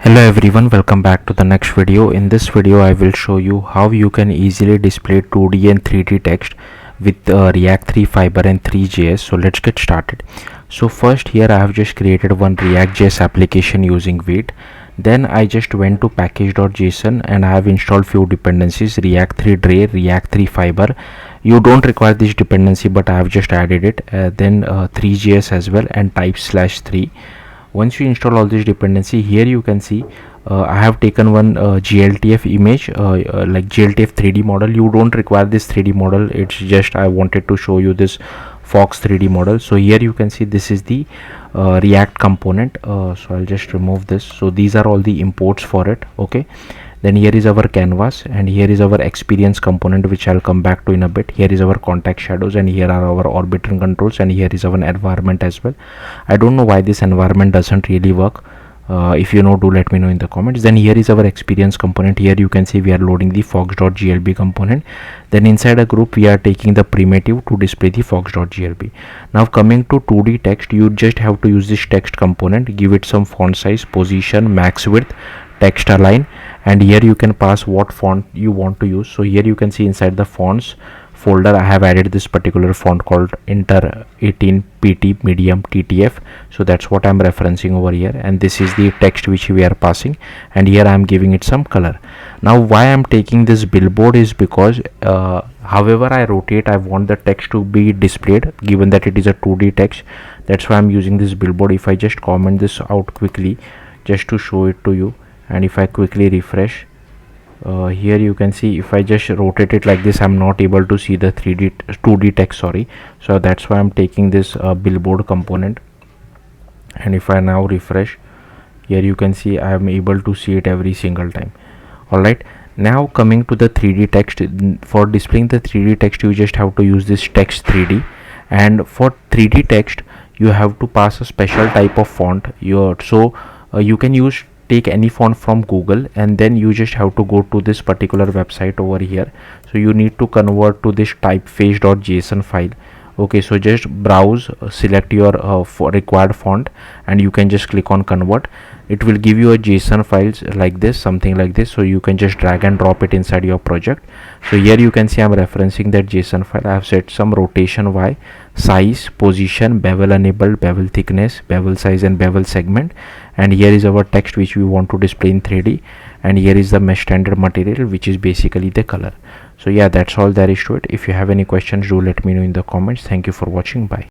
Hello everyone, welcome back to the next video. In this video I will show you how you can easily display 2D and 3D text with React 3 Fiber and ThreeJS. So let's get started. So first, here I have just created one React.js application using Vite. Then I just went to package.json and I have installed few dependencies: React 3 Dray, React 3 Fiber. You don't require this dependency, but I have just added it. Then 3JS as well, and type/3. Once you install all this dependency, here you can see I have taken one GLTF image, like GLTF 3D model. You don't require this 3D model, it's just I wanted to show you this Fox 3D model. So here you can see this is the React component. So I'll just remove this. So these are all the imports for it. Okay, then here is our canvas, and here is our experience component, which I'll come back to in a bit. Here is our context shadows, and here are our orbit and controls, and here is our environment as well. I don't know why this environment doesn't really work. If you know, do let me know in the comments. Then here is our experience component. Here you can see we are loading the fox.glb component. Then inside a group we are taking the primitive to display the fox.glb. Now coming to 2D text, you just have to use this text component, give it some font size, position, max width, text align, and here you can pass what font you want to use. So here you can see inside the fonts folder I have added this particular font called Inter 18 PT medium TTF. So that's what I'm referencing over here, and this is the text which we are passing, and here I'm giving it some color. Now why I'm taking this billboard is because however I rotate, I want the text to be displayed, given that it is a 2D text. That's why I'm using this billboard. If I just comment this out quickly just to show it to you, and if I quickly refresh, here you can see if I just rotate it like this, I'm not able to see the 2D text, sorry. So that's why I'm taking this billboard component, and if I now refresh, here you can see I am able to see it every single time. Alright, now coming to the 3D text. For displaying the 3D text, you just have to use this text 3D, and for 3D text you have to pass a special type of font. You can take any font from Google, and then you just have to go to this particular website over here. So you need to convert to this typeface.json file. Okay, so just browse, select your required font, and you can just click on convert. It will give you a JSON files like this, something like this. So you can just drag and drop it inside your project. So here you can see I'm referencing that JSON file. I have set some rotation Y, size, position, bevel enabled, bevel thickness, bevel size, and bevel segment. And here is our text which we want to display in 3D, and here is the mesh standard material, which is basically the color. So yeah, that's all there is to it. If you have any questions, do let me know in the comments. Thank you for watching. Bye.